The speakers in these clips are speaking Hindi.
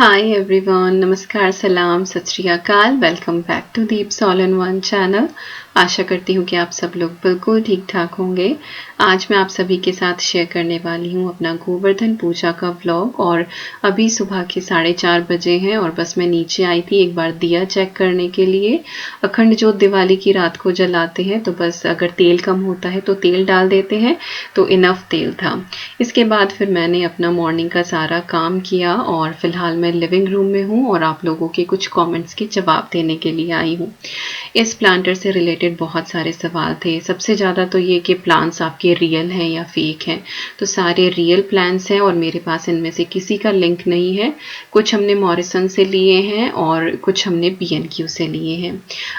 हाय एवरीवन, नमस्कार, सलाम, सत श्री अकाल। Welcome back to Deeps all in one channel. आशा करती हूँ कि आप सब लोग बिल्कुल ठीक ठाक होंगे। आज मैं आप सभी के साथ शेयर करने वाली हूँ अपना गोवर्धन पूजा का व्लॉग। और अभी सुबह के 4:30 बजे हैं और बस मैं नीचे आई थी एक बार दिया चेक करने के लिए। अखंड ज्योत दिवाली की रात को जलाते हैं तो बस अगर तेल कम होता है तो तेल डाल देते हैं, तो इनफ तेल था। इसके बाद फिर मैंने अपना मॉर्निंग का सारा काम किया और फिलहाल मैं लिविंग रूम में हूँ और आप लोगों के कुछ कमेंट्स के जवाब देने के लिए आई हूँ। इस प्लांटर से रिलेटेड बहुत सारे सवाल थे। सबसे ज़्यादा तो ये कि प्लांट्स आपके रियल हैं या फेक हैं। तो सारे रियल प्लांट्स हैं और मेरे पास इनमें से किसी का लिंक नहीं है। कुछ हमने मॉरिसन से लिए हैं और कुछ हमने B&Q से लिए हैं।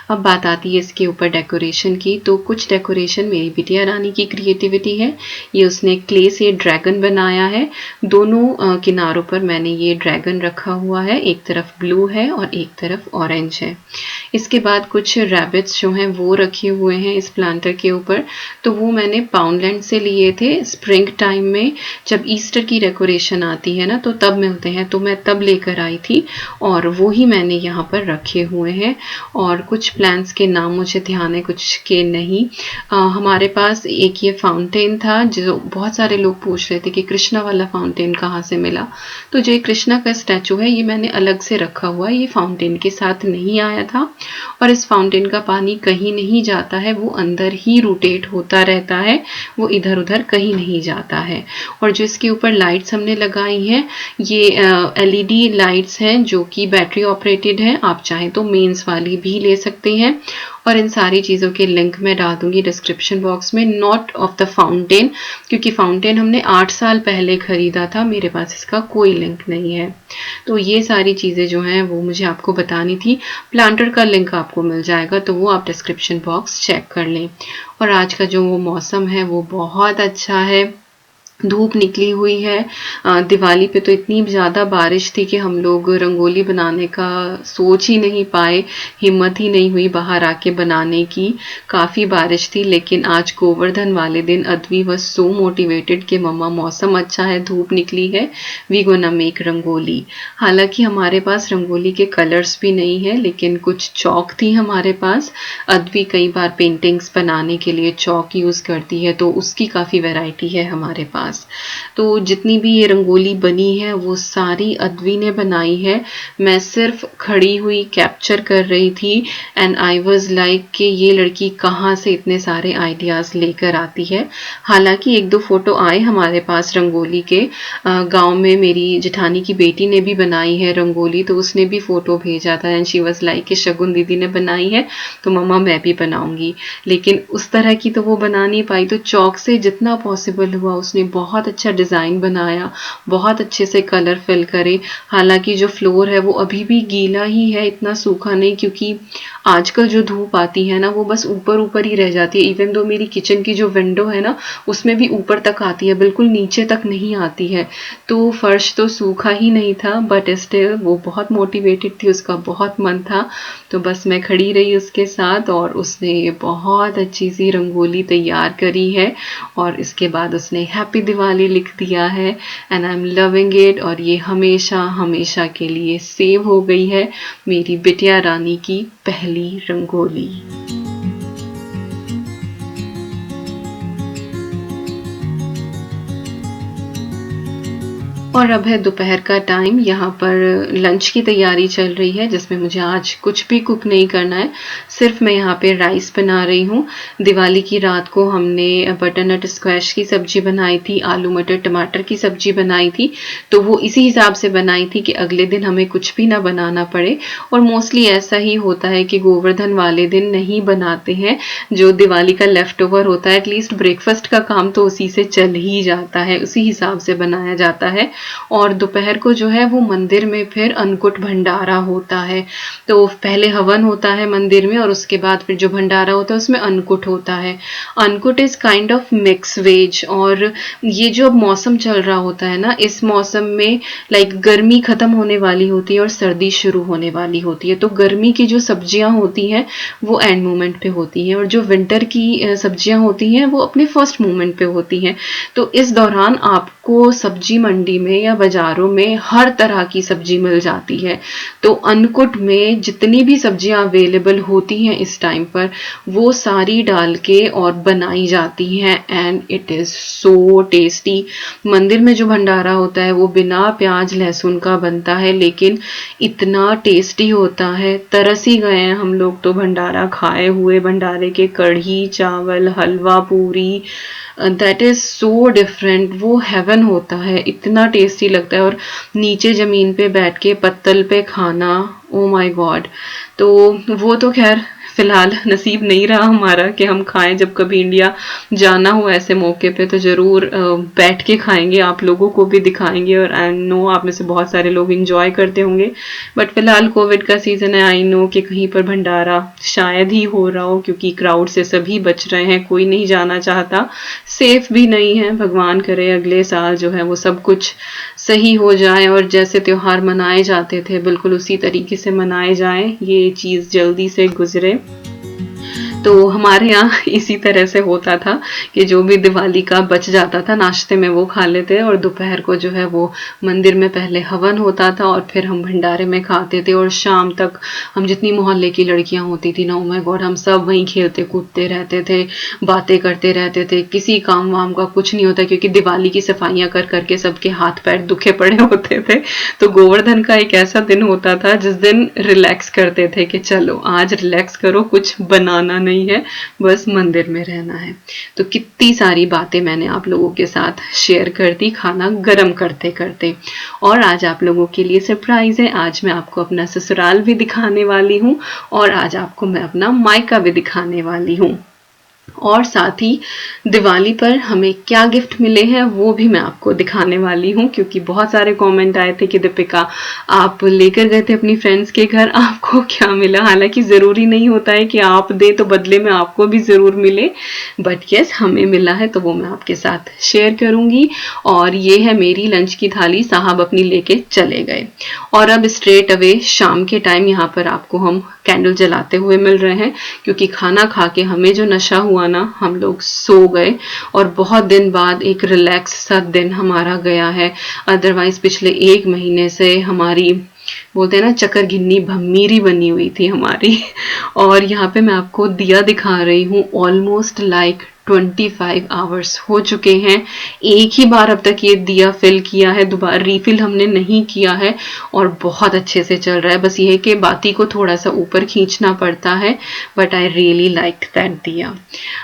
अब बात आती है इसके ऊपर डेकोरेशन की। तो कुछ डेकोरेशन मेरी बिटिया रानी की क्रिएटिविटी है। ये उसने क्ले से ड्रैगन बनाया है। दोनों किनारों पर मैंने ये ड्रैगन रखा हुआ है, एक तरफ ब्लू है और एक तरफ ऑरेंज है। इसके बाद कुछ रैबिट्स जो हैं वो रखे हुए हैं इस प्लांटर के ऊपर। तो वो मैंने पाउंडलैंड से लिए थे। स्प्रिंग टाइम में जब ईस्टर की डेकोरेशन आती है ना तो तब मिलते हैं, तो मैं तब लेकर आई थी और वो ही मैंने यहाँ पर रखे हुए हैं। और कुछ प्लांट्स के नाम मुझे ध्यान है, कुछ के नहीं। हमारे पास एक ये फाउंटेन था जो बहुत सारे लोग पूछ रहे थे कि कृष्णा वाला फाउंटेन कहाँ से मिला। तो जो कृष्णा का स्टैचू है ये मैंने अलग से रखा हुआ है, ये फाउंटेन के साथ नहीं आया था। और इस फाउंटेन का पानी कहीं नहीं जाता है, वो अंदर ही रोटेट होता रहता है, वो इधर उधर कहीं नहीं जाता है। और जो इसके ऊपर लाइट्स हमने लगाई हैं ये LED लाइट्स हैं जो कि बैटरी ऑपरेटेड है। आप चाहें तो मेंस वाली भी ले सकते हैं। और इन सारी चीज़ों के लिंक मैं डाल दूंगी डिस्क्रिप्शन बॉक्स में। नॉट ऑफ द फाउंटेन, क्योंकि फाउंटेन हमने 8 साल पहले खरीदा था, मेरे पास इसका कोई लिंक नहीं है। तो ये सारी चीज़ें जो हैं वो मुझे आपको बतानी थी। प्लांटर का लिंक आपको मिल जाएगा तो वो आप डिस्क्रिप्शन बॉक्स चेक कर लें। और आज का जो वो मौसम है वो बहुत अच्छा है, धूप निकली हुई है। दिवाली पे तो इतनी ज़्यादा बारिश थी कि हम लोग रंगोली बनाने का सोच ही नहीं पाए, हिम्मत ही नहीं हुई बाहर आके बनाने की। काफ़ी बारिश थी, लेकिन आज गोवर्धन वाले दिन अद्वी वाज सो मोटिवेटेड कि मम्मा मौसम अच्छा है, धूप निकली है, वी गोना मेक रंगोली। हालांकि हमारे पास रंगोली के कलर्स भी नहीं है, लेकिन कुछ चौक थी हमारे पास। अद्वी कई बार पेंटिंग्स बनाने के लिए चौक यूज़ करती है, तो उसकी काफ़ी वैरायटी है हमारे पास। तो जितनी भी ये रंगोली बनी है वो सारी अद्वी ने बनाई है। मैं सिर्फ खड़ी हुई कैप्चर कर रही थी एंड आई वाज लाइक कि ये लड़की कहाँ से इतने सारे आइडियाज लेकर आती है। हालांकि 1-2 फोटो आए हमारे पास रंगोली के। गांव में मेरी जेठानी की बेटी ने भी बनाई है रंगोली, तो उसने भी फोटो भेजा था एंड शी वाज लाइक कि शगुन दीदी ने बनाई है तो मम्मा मैं भी बनाऊंगी। लेकिन उस तरह की तो वो बना नहीं पाई, तो चौक से जितना पॉसिबल हुआ उसने बहुत अच्छा डिज़ाइन बनाया, बहुत अच्छे से कलर फिल करे। हालांकि जो फ्लोर है वो अभी भी गीला ही है, इतना सूखा नहीं, क्योंकि आजकल जो धूप आती है ना वो बस ऊपर ऊपर ही रह जाती है। इवन दो मेरी किचन की जो विंडो है ना उसमें भी ऊपर तक आती है, बिल्कुल नीचे तक नहीं आती है। तो फर्श तो सूखा ही नहीं था, बट स्टिल वो बहुत मोटिवेटेड थी, उसका बहुत मन था। तो बस मैं खड़ी रही उसके साथ और उसने ये बहुत अच्छी सी रंगोली तैयार करी है। और इसके बाद उसने हैप्पी दिवाली लिख दिया है and I am loving it. और ये हमेशा हमेशा के लिए सेव हो गई है मेरी बिटिया रानी की पहली रंगोली। और अब है दोपहर का टाइम। यहाँ पर लंच की तैयारी चल रही है जिसमें मुझे आज कुछ भी कुक नहीं करना है, सिर्फ मैं यहाँ पे राइस बना रही हूँ। दिवाली की रात को हमने बटरनट स्क्वैश की सब्जी बनाई थी, आलू मटर टमाटर की सब्जी बनाई थी, तो वो इसी हिसाब से बनाई थी कि अगले दिन हमें कुछ भी ना बनाना पड़े। और मोस्टली ऐसा ही होता है कि गोवर्धन वाले दिन नहीं बनाते हैं, जो दिवाली का लेफ्ट ओवर होता है एटलीस्ट ब्रेकफास्ट का काम तो उसी से चल ही जाता है, उसी हिसाब से बनाया जाता है। और दोपहर को जो है वो मंदिर में फिर अन्नकूट भंडारा होता है। तो पहले हवन होता है मंदिर में और उसके बाद फिर जो भंडारा होता है उसमें अन्नकूट होता है। Annakut is kind of mix veg. और ये जो मौसम चल रहा होता है ना, इस मौसम में लाइक गर्मी खत्म होने वाली होती है और सर्दी शुरू होने वाली होती है। तो गर्मी की जो सब्जियां होती हैं वो एंड मोमेंट पे होती हैं और जो विंटर की सब्जियां होती हैं वो अपने फर्स्ट मोमेंट पे होती हैं। तो इस दौरान आपको सब्जी मंडी में में या बाजारों में हर तरह की सब्जी मिल जाती है। तो अन्नकूट में जितनी भी सब्जियां अवेलेबल होती हैं इस टाइम पर, वो सारी डाल के और बनाई जाती हैं and it is so tasty. मंदिर में जो भंडारा होता है वो बिना प्याज लहसुन का बनता है, लेकिन इतना टेस्टी होता है, तरस ही गए हैं हम लोग तो भंडारा खाए हुए। भंडारे के कढ़ी चावल, हलवा पूरी, दैट इज़ सो डिफरेंट। वो हेवन होता है, इतना टेस्टी लगता है। और नीचे ज़मीन पे बैठ के पत्तल पे खाना, ओ माय गॉड। तो वो तो खैर फिलहाल नसीब नहीं रहा हमारा कि हम खाएं। जब कभी इंडिया जाना हो ऐसे मौके पे तो ज़रूर बैठ के खाएंगे, आप लोगों को भी दिखाएंगे। और आई नो आप में से बहुत सारे लोग इंजॉय करते होंगे, बट फिलहाल कोविड का सीज़न है। आई नो कि कहीं पर भंडारा शायद ही हो रहा हो, क्योंकि क्राउड से सभी बच रहे हैं, कोई नहीं जाना चाहता, सेफ भी नहीं है। भगवान करे अगले साल जो है वो सब कुछ सही हो जाए और जैसे त्योहार मनाए जाते थे बिल्कुल उसी तरीके से मनाए जाएं, ये चीज़ जल्दी से गुजरे। तो हमारे यहाँ इसी तरह से होता था कि जो भी दिवाली का बच जाता था नाश्ते में वो खा लेते, और दोपहर को जो है वो मंदिर में पहले हवन होता था और फिर हम भंडारे में खाते थे। और शाम तक हम जितनी मोहल्ले की लड़कियां होती थी ना, ओ माय गॉड, हम सब वहीं खेलते कूदते रहते थे, बातें करते रहते थे। किसी काम वाम का कुछ नहीं होता, क्योंकि दिवाली की सफाइयां कर करके सबके हाथ पैर दुखे पड़े होते थे। तो गोवर्धन का एक ऐसा दिन होता था जिस दिन रिलैक्स करते थे कि चलो आज रिलैक्स करो, कुछ बनाना नहीं है, बस मंदिर में रहना है। तो कितनी सारी बातें मैंने आप लोगों के साथ शेयर कर दी खाना गर्म करते करते। और आज आप लोगों के लिए सरप्राइज है, आज मैं आपको अपना ससुराल भी दिखाने वाली हूँ और आज आपको मैं अपना मायका भी दिखाने वाली हूँ। और साथ ही दिवाली पर हमें क्या गिफ्ट मिले हैं वो भी मैं आपको दिखाने वाली हूँ, क्योंकि बहुत सारे कमेंट आए थे कि दीपिका आप लेकर गए थे अपनी फ्रेंड्स के घर, आपको क्या मिला। हालांकि ज़रूरी नहीं होता है कि आप दे तो बदले में आपको भी ज़रूर मिले, बट यस हमें मिला है तो वो मैं आपके साथ शेयर करूँगी। और ये है मेरी लंच की थाली, साहब अपनी लेके चले गए। और अब स्ट्रेट अवे शाम के टाइम यहाँ पर आपको हम कैंडल जलाते हुए मिल रहे हैं, क्योंकि खाना खा के हमें जो नशा हुआ ना, हम लोग सो गए और बहुत दिन बाद एक रिलैक्स सा दिन हमारा गया है। अदरवाइज पिछले 1 महीने से हमारी बोलते हैं ना चक्कर घिन्नी भम्मीरी बनी हुई थी हमारी। और यहाँ पे मैं आपको दिया दिखा रही हूँ, ऑलमोस्ट लाइक 25 आवर्स हो चुके हैं। एक ही बार अब तक ये दिया फिल किया है, दोबारा रीफिल हमने नहीं किया है और बहुत अच्छे से चल रहा है। बस ये है कि बाती को थोड़ा सा ऊपर खींचना पड़ता है, but I really like that दिया।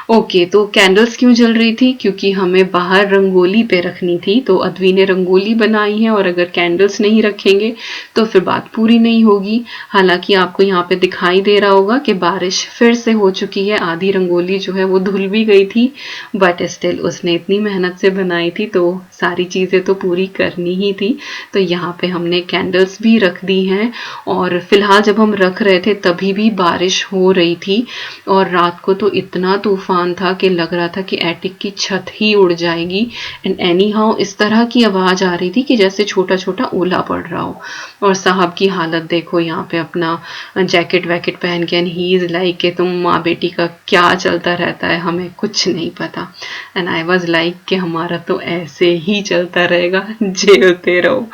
ओके, तो कैंडल्स क्यों जल रही थी? क्योंकि हमें बाहर रंगोली पे रखनी थी, तो अद्वी ने रंगोली बनाई है और अगर कैंडल्स नहीं रखेंगे तो फिर बात पूरी नहीं होगी। हालांकि आपको यहाँ पे दिखाई दे रहा होगा कि बारिश फिर से हो चुकी है, आधी रंगोली जो है वो धुल भी गई थी, बट स्टिल उसने इतनी मेहनत से बनाई थी तो सारी चीज़ें तो पूरी करनी ही थी। तो यहाँ पे हमने कैंडल्स भी रख दी हैं। और फिलहाल जब हम रख रहे थे तभी भी बारिश हो रही थी और रात को तो इतना तूफान था कि लग रहा था कि एटिक की छत ही उड़ जाएगी। एंड एनी हाउ इस तरह की आवाज़ आ रही थी कि जैसे छोटा छोटा ओला पड़ रहा हो। और साहब की हालत देखो, यहाँ पे अपना जैकेट वैकेट पहन के, एंड ही इज़ लाइक कि तुम माँ बेटी का क्या चलता रहता है, हमें कुछ नहीं पता। एंड आई वॉज लाइक कि हमारा तो ऐसे ही चलता रहेगा, झेलते रहो।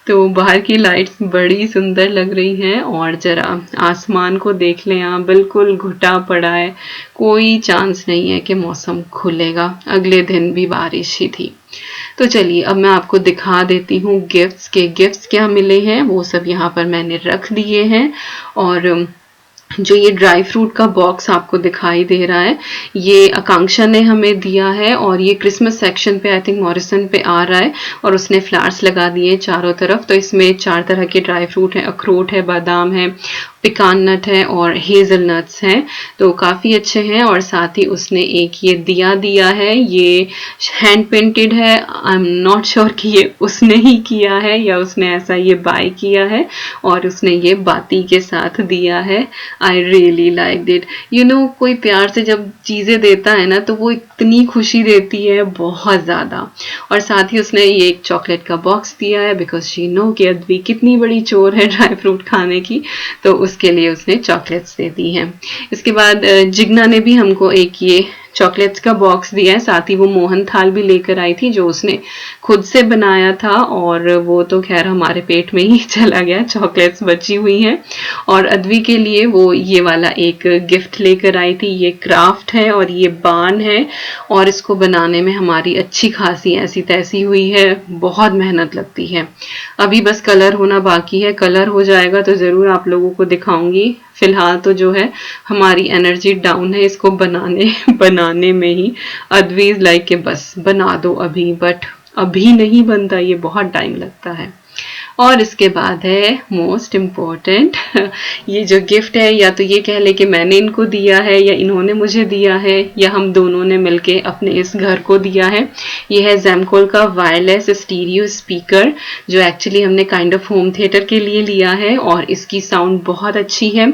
तो बाहर की लाइट्स बड़ी सुंदर लग रही हैं और जरा आसमान को देख लें आप, बिल्कुल घुटा पड़ा है, कोई चांस नहीं है कि मौसम खुलेगा। अगले दिन भी बारिश ही थी। तो चलिए अब मैं आपको दिखा देती हूँ गिफ्ट्स के गिफ्ट्स क्या मिले हैं, वो सब यहाँ पर मैंने रख दिए हैं। और जो ये ड्राई फ्रूट का बॉक्स आपको दिखाई दे रहा है, ये आकांक्षा ने हमें दिया है और ये क्रिसमस सेक्शन पे आई थिंक मॉरिसन पे आ रहा है और उसने फ्लावर्स लगा दिए चारों तरफ। तो इसमें 4 तरह के ड्राई फ्रूट हैं, अखरोट है, बादाम है, पिकान नट है और हेजल नट्स हैं, तो काफ़ी अच्छे हैं। और साथ ही उसने एक ये दिया है, ये हैंड पेंटेड है। आई एम नॉट श्योर कि ये उसने ही किया है या उसने ऐसा ये बाय किया है, और उसने ये बाती के साथ दिया है। I really like it. You know, कोई प्यार से जब चीज़ें देता है ना तो वो इतनी खुशी देती है, बहुत ज़्यादा। और साथ ही उसने ये एक चॉकलेट का बॉक्स दिया है, बिकॉज शी नो कि अद्वी कितनी बड़ी चोर है ड्राई फ्रूट खाने की, तो उसके लिए उसने चॉकलेट्स दे दी हैं। इसके बाद जिग्ना ने भी हमको एक ये चॉकलेट्स का बॉक्स दिया है, साथ ही वो मोहन थाल भी लेकर आई थी जो उसने खुद से बनाया था और वो तो खैर हमारे पेट में ही चला गया, चॉकलेट्स बची हुई हैं। और अद्वी के लिए वो ये वाला एक गिफ्ट लेकर आई थी, ये क्राफ्ट है और ये बान है और इसको बनाने में हमारी अच्छी खासी ऐसी तैसी हुई है, बहुत मेहनत लगती है। अभी बस कलर होना बाकी है, कलर हो जाएगा तो ज़रूर आप लोगों को दिखाऊंगी। फिलहाल तो जो है हमारी एनर्जी डाउन है इसको बनाने में ही। अद्वी इज लाइक के बस बना दो अभी, बट अभी नहीं बनता, ये बहुत टाइम लगता है। और इसके बाद है मोस्ट इम्पॉर्टेंट ये जो गिफ्ट है, या तो ये कह ले कि मैंने इनको दिया है या इन्होंने मुझे दिया है या हम दोनों ने मिलके अपने इस घर को दिया है। ये है ज़ेमकोल का वायरलेस स्टीरियो स्पीकर, जो एक्चुअली हमने काइंड ऑफ होम थिएटर के लिए लिया है और इसकी साउंड बहुत अच्छी है।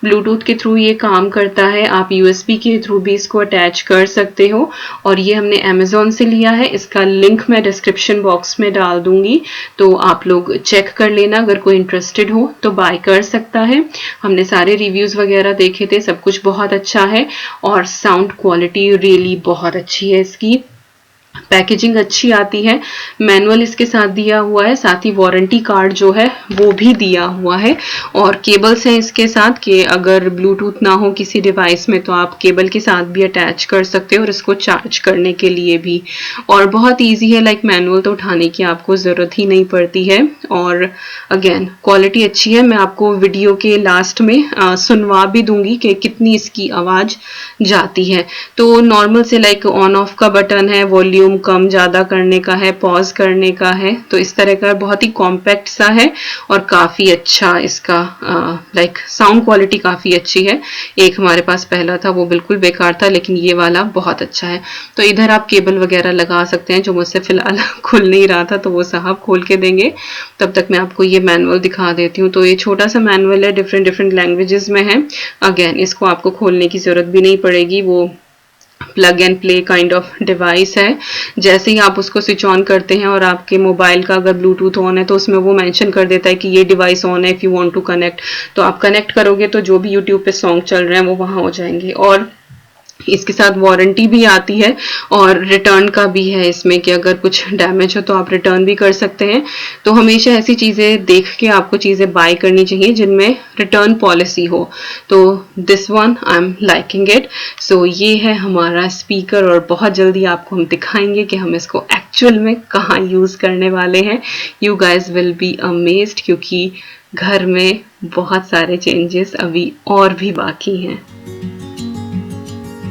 ब्लूटूथ के थ्रू ये काम करता है, आप यूएसबी के थ्रू भी इसको अटैच कर सकते हो। और ये हमने अमेजोन से लिया है, इसका लिंक मैं डिस्क्रिप्शन बॉक्स में डाल दूंगी, तो आप लोग चेक कर लेना, अगर कोई इंटरेस्टेड हो तो बाय कर सकता है। हमने सारे रिव्यूज वगैरह देखे थे, सब कुछ बहुत अच्छा है और साउंड क्वालिटी रियली बहुत अच्छी है इसकी। पैकेजिंग अच्छी आती है, मैनुअल इसके साथ दिया हुआ है, साथ ही वारंटी कार्ड जो है वो भी दिया हुआ है और केबल्स हैं इसके साथ कि अगर ब्लूटूथ ना हो किसी डिवाइस में तो आप केबल के साथ भी अटैच कर सकते हो और इसको चार्ज करने के लिए भी। और बहुत इजी है, लाइक मैनुअल तो उठाने की आपको ज़रूरत ही नहीं पड़ती है। और अगेन क्वालिटी अच्छी है, मैं आपको वीडियो के लास्ट में सुनवा भी दूंगी कि कितनी इसकी आवाज़ जाती है। तो नॉर्मल से लाइक ऑन ऑफ का बटन है, वॉल्यूम कम ज़्यादा करने का है, पॉज करने का है, तो इस तरह का बहुत ही कॉम्पैक्ट सा है और काफ़ी अच्छा इसका लाइक साउंड क्वालिटी काफ़ी अच्छी है। एक हमारे पास पहला था वो बिल्कुल बेकार था, लेकिन ये वाला बहुत अच्छा है। तो इधर आप केबल वगैरह लगा सकते हैं, जो मुझसे फिलहाल खुल नहीं रहा था तो वो साहब खोल के देंगे। तब तक मैं आपको ये मैनुअल दिखा देती हूँ। तो ये छोटा सा मैनुअल है, डिफरेंट लैंग्वेजेस में है। अगेन इसको आपको खोलने की ज़रूरत भी नहीं पड़ेगी, वो plug and play kind of device है। जैसे ही आप उसको स्विच ऑन करते हैं और आपके मोबाइल का अगर ब्लूटूथ ऑन है तो उसमें वो मेंशन कर देता है कि ये डिवाइस ऑन है, if you want to connect. तो आप कनेक्ट करोगे तो जो भी यूट्यूब पे सॉन्ग चल रहे हैं वो वहाँ हो जाएंगे। और इसके साथ वारंटी भी आती है और रिटर्न का भी है इसमें, कि अगर कुछ डैमेज हो तो आप रिटर्न भी कर सकते हैं। तो हमेशा ऐसी चीज़ें देख के आपको चीज़ें बाय करनी चाहिए जिनमें रिटर्न पॉलिसी हो। तो this one I am liking it. So ये है हमारा स्पीकर और बहुत जल्दी आपको हम दिखाएंगे कि हम इसको एक्चुअल में कहाँ यूज़ करने वाले हैं। You guys will be amazed, क्योंकि घर में बहुत सारे चेंजेस अभी और भी बाकी हैं।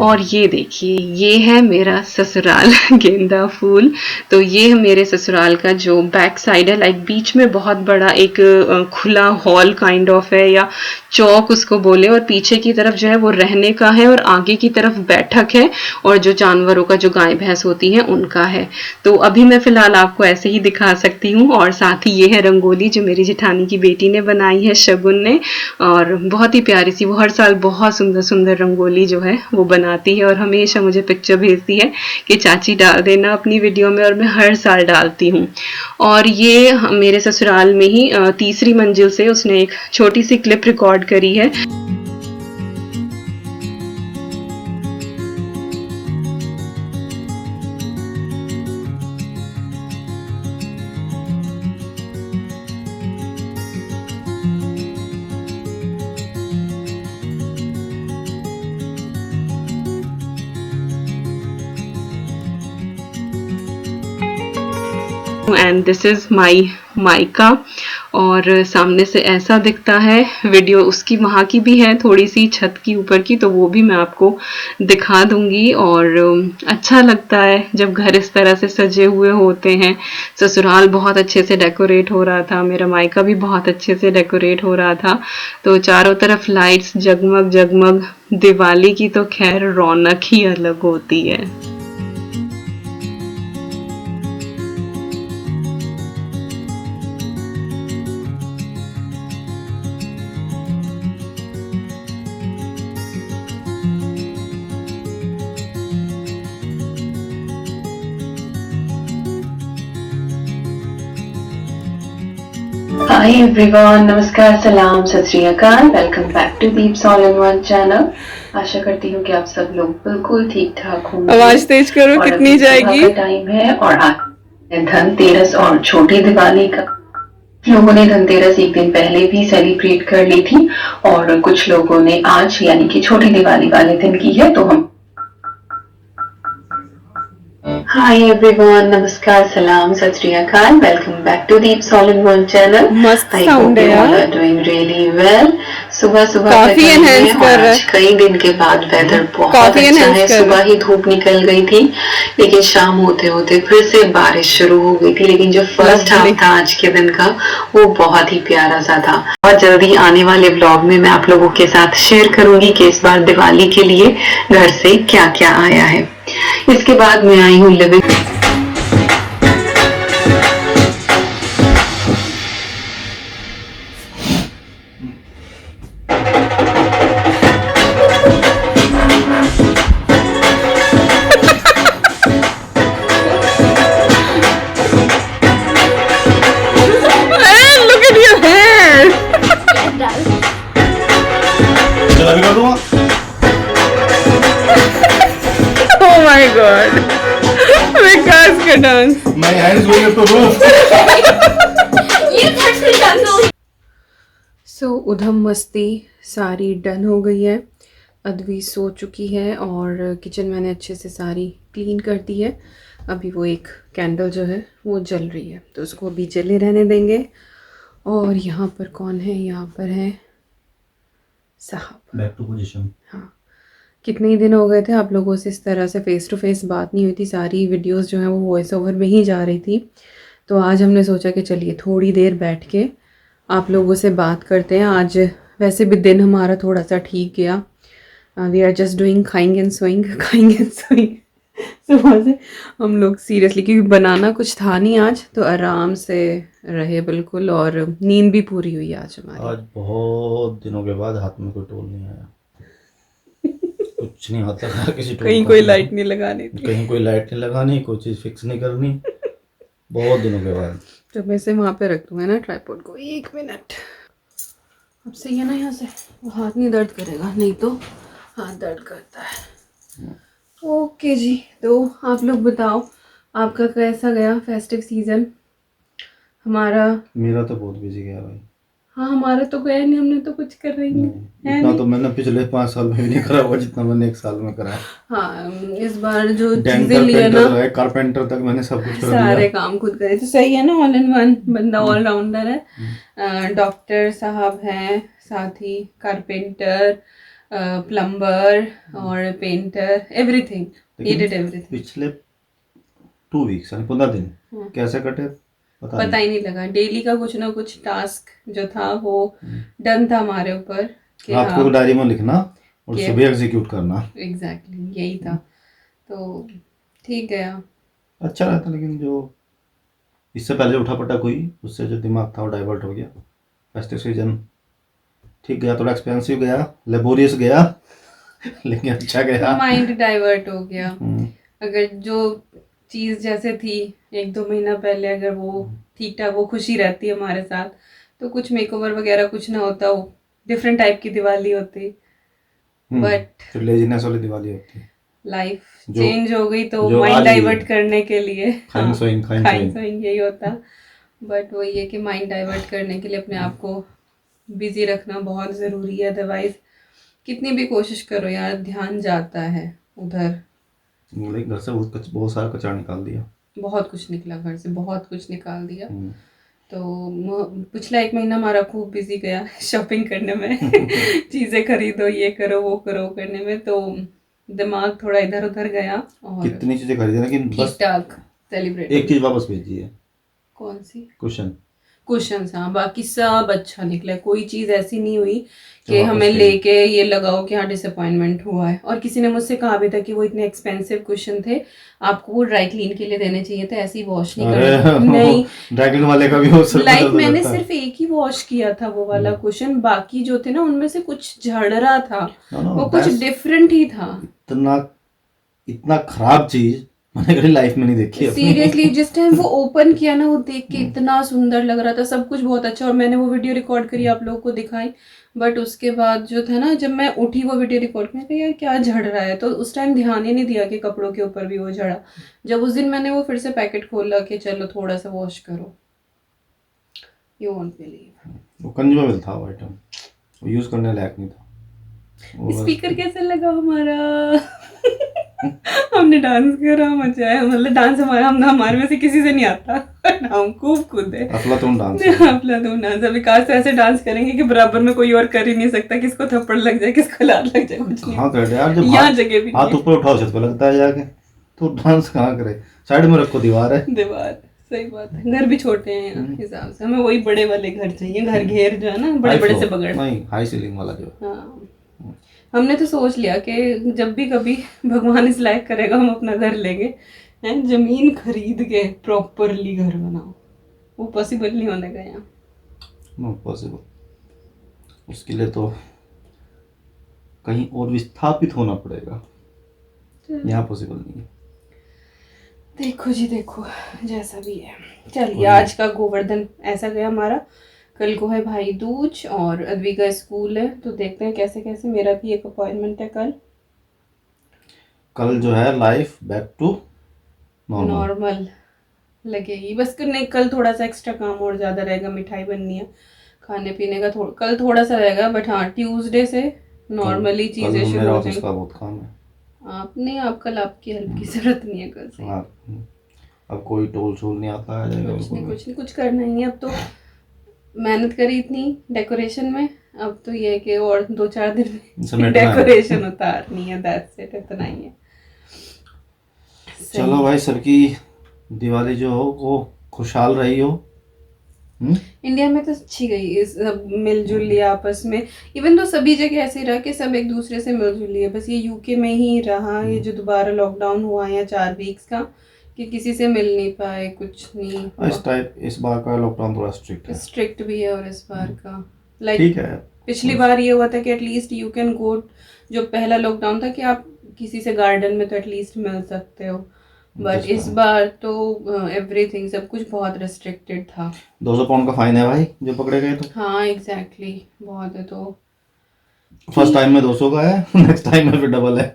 और ये देखिए, ये है मेरा ससुराल गेंदा फूल। तो ये मेरे ससुराल का जो बैक साइड है, लाइक बीच में बहुत बड़ा एक खुला हॉल काइंड ऑफ है, या चौक उसको बोले, और पीछे की तरफ जो है वो रहने का है और आगे की तरफ बैठक है और जो जानवरों का जो गाय भैंस होती है उनका है। तो अभी मैं फिलहाल आपको ऐसे ही दिखा सकती हूँ। और साथ ही ये है रंगोली जो मेरी जेठानी की बेटी ने बनाई है, शगुन ने, और बहुत ही प्यारी सी। वो हर साल बहुत सुंदर सुंदर रंगोली जो है वो बनाती है और हमेशा मुझे पिक्चर भेजती है कि चाची डाल देना अपनी वीडियो में, और मैं हर साल डालती हूँ। और ये मेरे ससुराल में ही तीसरी मंजिल से उसने एक छोटी सी क्लिप रिकॉर्ड करी है। And this is my mica, और सामने से ऐसा दिखता है। वीडियो उसकी वहाँ की भी है, थोड़ी सी छत की ऊपर की, तो वो भी मैं आपको दिखा दूंगी। और अच्छा लगता है जब घर इस तरह से सजे हुए होते हैं। ससुराल बहुत अच्छे से डेकोरेट हो रहा था, मेरा मायका भी बहुत अच्छे से डेकोरेट हो रहा था। तो चारों तरफ लाइट्स जगमग जगमग। दिवाली की तो खैर रौनक ही अलग होती है। हाय एवरीवन, नमस्कार, सलाम, सत श्री अकाल। Welcome back to Deeps all in one channel. आशा करती हूँ कि आप सब लोग बिल्कुल ठीक ठाक होंगे। आवाज तेज करो, कितनी जाएगी? टाइम है और धनतेरस और छोटी दिवाली का लोगों ने धनतेरस एक दिन पहले भी सेलिब्रेट कर ली थी और कुछ लोगों ने आज यानी कि छोटी दिवाली वाले दिन की है। तो हम हाय एवरीवन, नमस्कार, सलाम, सत श्री अकाल, welcome back to Deeps all in one channel. मस्त साउंड है यार, डूइंग रियली वेल। सुबह सुबह काफी एनहांस कर रहा है। कई दिन के बाद वेदर बहुत अच्छा है। सुबह ही धूप निकल गई थी लेकिन शाम होते होते फिर से बारिश शुरू हो गई थी। लेकिन जो फर्स्ट हाफ था आज के दिन का वो बहुत ही प्यारा सा था। और जल्दी आने वाले व्लॉग में मैं आप लोगों के साथ शेयर करूंगी कि इस बार दिवाली के लिए घर से क्या क्या आया है। इसके बाद मैं आई हूँ लिविंग Oh my God! विकास का dance. My hands going up to roof. सो उधम मस्ती सारी डन हो गई है। अद्वी सो चुकी है और किचन मैंने अच्छे से सारी क्लीन कर दी है। अभी वो एक कैंडल जो है वो जल रही है तो उसको अभी जले रहने देंगे। और यहाँ पर कौन है? यहाँ पर है साहब। Back to position. हाँ, कितने ही दिन हो गए थे आप लोगों से इस तरह से फ़ेस टू फेस बात नहीं हुई थी। सारी वीडियोस जो हैं वो वॉइस ओवर में ही जा रही थी। तो आज हमने सोचा कि चलिए थोड़ी देर बैठ के आप लोगों से बात करते हैं। आज वैसे भी दिन हमारा थोड़ा सा ठीक गया। वी आर जस्ट डूइंग खाइंग एंड सोइंग सुबह से हम लोग सीरियसली, क्योंकि बनाना कुछ था नहीं आज, तो आराम से रहे बिल्कुल। और नींद भी पूरी हुई आज हमारी। आज बहुत दिनों के बाद हाथ में कोई टोल नहीं आया। कुछ नहीं आता था किसी टोल कहीं कोई लाइट नहीं लगानी थी, कहीं कोई लाइट नहीं लगानी, कोई चीज़ फिक्स नहीं करनी, बहुत दिनों के बाद। तो मैं से वहाँ पे रख दूँगा ना ट्राइपॉड को। 1 मिनट। अब सही है ना? यहाँ से वो हाथ नहीं दर्द करेगा, नहीं तो हाथ दर्द करता है। ओके जी, तो आप लोग बताओ आपका कैसा गया फेस्टिव सीज़न? मेरा तो बहुत बिजी गया भाई। हाँ, हमारा तो गया नहीं, हमने तो कुछ कर रही नहीं। इतना तो मैंने पिछले 5 साल में भी नहीं करा हुआ जितना मैंने 1 साल में करा है। हाँ, इस बार जो चीजें लिए ना, कारपेंटर तक मैंने सब कुछ कर दिया। सारे काम खुद करे तो सही है ना। ऑल इन वन बंदा ऑलराउंडर है। डॉक्टर साहब हैं, साथ ही कारपेंटर, प्लम्बर और painter, everything, he did everything. पिछले 2 वीक्स यानी 15 दिन कैसे कटे पता ही नहीं लगा। डेली का कुछ ना कुछ टास्क जो था वो डन था हमारे ऊपर कि रात को डायरी में लिखना और सुबह एग्जीक्यूट करना। एग्जैक्टली यही था, तो ठीक गया, अच्छा रहता। लेकिन जो इससे पहले उठापटक हुई उससे जो दिमाग था वो डाइवर्ट हो गया। फेस्टिव सीजन ठीक गया, थोड़ा एक्सपेंसिव गया, लेबोरियस गया लेकिन अच्छा गया। माइंड डाइवर्ट हो गया। अगर जो चीज़ जैसे थी 1-2 महीना पहले, अगर वो ठीक ठाक वो खुशी रहती हमारे साथ, तो कुछ मेकओवर वगैरह कुछ ना होता, वो डिफरेंट टाइप की दिवाली होती। बट लेजीनेस वाली दिवाली होती। लाइफ चेंज हो गई तो माइंड डाइवर्ट करने के लिए खाइंग सोइंग यही होता। बट वही है कि माइंड डाइवर्ट करने के लिए अपने आप को बिजी रखना बहुत ज़रूरी है। अदरवाइज कितनी भी कोशिश करो यार, ध्यान जाता है उधर। घर से बहुत सारा कचरा निकाल दिया, बहुत कुछ निकला, घर से बहुत कुछ निकाल दिया। तो पिछला 1 महीना हमारा खूब बिजी गया शॉपिंग करने में चीज़ें खरीदो, ये करो वो करो करने में, तो दिमाग थोड़ा इधर उधर गया। और कितनी चीज़ें खरीदी लेकिन ठीक ठाक सेलिब्रेट। एक चीज़ वापस भेजी है। कौन सी? कुशन। हाँ, बाकी सब अच्छा निकला। कोई चीज़ ऐसी नहीं हुई कि हमें लेके ये लगाओ कि हाँ डिसअपॉइंटमेंट हुआ है। और किसी ने मुझसे कहा भी था कि वो इतने एक्सपेंसिव कुशन थे, आपको वो ड्राई क्लीन के लिए देने चाहिए थे, ऐसे ही वॉश नहीं करना। नहीं, ड्राई क्लीन वाले का भी हो सकता है। मैंने सिर्फ एक ही वॉश किया था वो वाला कुशन, बाकी जो थे ना उनमें से कुछ झड़ रहा था, वो कुछ डिफरेंट ही था। इतना खराब चीज मैंने कभी लाइफ में नहीं देखी अपनी। सीरियसली जिस टाइम वो ओपन किया ना, वो देख के इतना सुंदर लग रहा था, सब कुछ बहुत अच्छा, और मैंने वो वीडियो रिकॉर्ड करी, आप लोगों को दिखाई। बट उसके बाद जो था ना, जब मैं उठी वो वीडियो रिकॉर्ड में, यार क्या झड़ रहा है, तो उस टाइम ध्यान ही नहीं दिया कि कपड़ों के ऊपर भी वो झड़ा। जब उस दिन मैंने वो फिर से पैकेट खोला कि चलो थोड़ा सा वॉश करो, यू वोंट बिलीव। वो कंज्यूमेबल था वो आइटम, वो यूज करने लायक नहीं था वो बस। स्पीकर कैसे लगा हमारा? हमने डांस करा, मजा आया, मतलब डांस हमारे में से किसी से नहीं आता, हम खूब कूदे। अफलातून डांस अफलातून डांस। अभी काश से ऐसे डांस करेंगे कि बराबर में कोई और कर ही नहीं सकता, किसको थप्पड़ लग जाए, किसको लात लग जाए, कुछ नहीं। कहाँ कर यार, जब यहाँ जगह भी हाथ नहीं ऊपर उठाओ छत पे लगता है जाके, तो डांस कहाँ करे? साइड में रखो, दीवार है। है। दीवार, सही बात है। घर भी छोटे हैं यहाँ हिसाब से, हमें वही बड़े वाले घर चाहिए, घर घेर जो है ना, बड़े हाई बड़े से फ्लोर बगड़। नहीं, हाई सीलिंग वाला जो है। हाँ, हमने तो सोच लिया कि जब भी कभी भगवान इस लायक करेगा, हम अपना घर लेंगे, हैं, जमीन खरीद के प्रॉपरली घर बनाओ। वो पॉसिबल नहीं होने का यहाँ। नो पॉसिबल, उसके लिए तो कहीं और विस्थापित होना पड़ेगा, यहाँ पॉसिबल नहीं है। देखो जी देखो, जैसा भी है। चलिए, आज का गोवर्धन ऐसा गया हमारा। कल को है भाई दूज और अद्वी का स्कूल है, तो देखते हैं कैसे कैसे। मेरा भी एक अपॉइंटमेंट है कल जो है life back to normal. Normal लगेगी बस। नहीं, कल थोड़ा सा एक्स्ट्रा काम और ज़्यादा रहेगा, मिठाई बननी है, खाने पीने का कल थोड़ा सा रहेगा, बट हाँ ट्यूसडे से नॉर्मली चीज़ें शुरू मेरा हो ऑफिस जाएंगी। का बहुत काम है। आपने आप कल आपकी हेल्प की जरूरत नहीं है कल से। हाँ, अब कोई टोल शोल नहीं आता है जाएगा कुछ नहीं बिल्कुल भी। कुछ नहीं, कुछ करना ही है अब तो। मेहनत करी इतनी डेकोरेशन में, अब तो ये है कि और 2-4 दिन में समेटना है। डेकोरेशन उतारनी है, दैट्स इट, इतना ही है। चलो भाई, सर की दिवाली जो हो वो खुशहाल रही हो। इंडिया में तो अच्छी गई, सब मिलजुल लिया आपस में। इवन तो सभी जगह ऐसे रहा कि सब एक दूसरे से मिलजुल लिए, बस ये यूके में ही रहा ये जो दोबारा लॉकडाउन हुआ है 4 वीक्स का, कि किसी से मिल नहीं पाए, कुछ नहीं। इस बार का लॉकडाउन थोड़ा स्ट्रिक्ट है। स्ट्रिक्ट भी है, और इस बार का ठीक लाइक है। पिछली बार ये हुआ था कि एटलीस्ट यू कैन गो, जो पहला लॉकडाउन था कि आप किसी से गार्डन में तो एटलीस्ट मिल सकते हो, बट इस बार तो एवरीथिंग, सब कुछ बहुत रेस्ट्रिक्टेड था। 200 पाउंड का फाइन है भाई जो पकड़े गए तो। हाँ एग्जैक्टली, बहुत है। तो फर्स्ट टाइम में 200 का है, नेक्स्ट टाइम में फिर डबल है,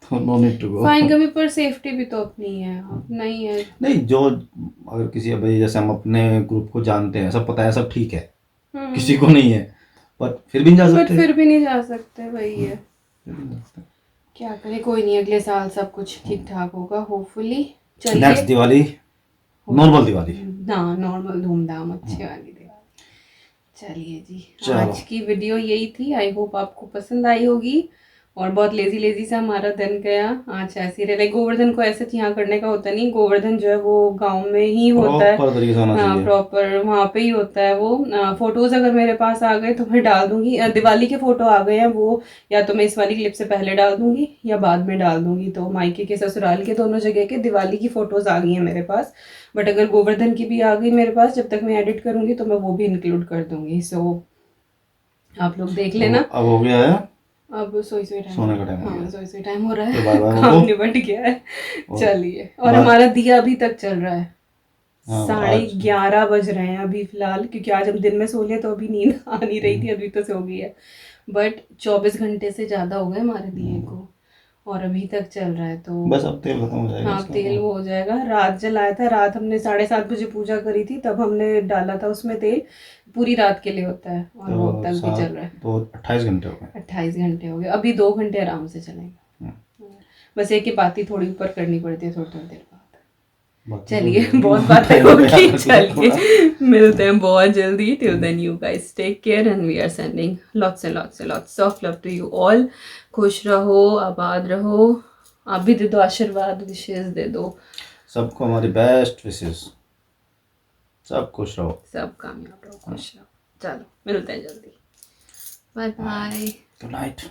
तो no need to go. Fine कभी, पर सेफ्टी भी तो अपनी है, अपना ही है। नहीं, जो अगर किसी अभी जैसे हम अपने ग्रुप को जानते हैं, सब पता है, सब ठीक है, किसी को नहीं है, बट फिर भी नहीं जा बट सकते। फिर भी नहीं जा सकते, वही है, क्या करें, कोई नहीं, अगले साल सब कुछ ठीक ठाक होगा होपफुली। नेक्स्ट चलिए, दिवाली नॉर्मल दिवाली। ना नॉर्मल धूमधाम अच्छी वाली दिवाली। चलिए जी, चलो। आज की वीडियो यही थी, आई होप आपको पसंद आई होगी। और बहुत लेजी लेजी सा हमारा दिन गया आज, ऐसे रहे। गोवर्धन को ऐसे यहाँ करने का होता नहीं, गोवर्धन जो है वो गांव में ही होता है, प्रॉपर तरीके से होना हाँ चाहिए। प्रॉपर वहाँ पे ही होता है वो। फोटोज अगर मेरे पास आ गए तो मैं डाल दूंगी। दिवाली के फोटो आ गए हैं वो, या तो मैं इस वाली क्लिप से पहले डाल दूंगी या बाद में डाल दूंगी। तो मायके के ससुराल के दोनों जगह के दिवाली की फोटोज आ गई हैं मेरे पास, बट अगर गोवर्धन की भी आ गई मेरे पास, जब तक मैं एडिट करूंगी तो मैं वो भी इंक्लूड कर दूंगी। सो आप लोग देख लेना। अब हो गया है, अब सोई टाइम, सोने का टाइम हो हाँ गया। सोई टाइम हो रहा तो है, बाय बाय काम हो। निपट गया है। और चलिए, और बाय। हमारा दिया अभी तक चल रहा है, हाँ, 11:30 बज रहे हैं अभी फिलहाल, क्योंकि आज हम दिन में सो लिए तो अभी नींद आ नहीं रही थी, अभी तो सो गई है। बट 24 घंटे से ज़्यादा हो गए हमारे दिए को, और अभी तक चल रहा है। तो बस अब तेल खत्म हो जाएगा हाँ इसका। तेल वो हो जाएगा। रात जलाया था, रात हमने 7:30 बजे पूजा करी थी, तब हमने डाला था उसमें तेल, पूरी रात के लिए होता है, और वो अब तक भी चल रहा है। तो 28 घंटे हो गए। 28 घंटे हो गए, अभी 2 घंटे आराम से चलेगा। बस एक ही बात ही थोड़ी ऊपर करनी पड़ती है थोड़ी थोड़ी देर बाद। चलिए, बहुत बातें होगी, चलिए मिलते हैं बहुत जल्दी। Till then you guys take care, and we are sending lots and lots and lots of love to you all. खुश रहो, आबाद रहो, आप भी दे दो आशीर्वाद, विशेष दे दो सबको, हमारी बेस्ट विशेस, सब खुश रहो, सब कामयाब रहो, खुश रहो। चलो मिलते हैं जल्दी, बाय बाय, गुड नाइट।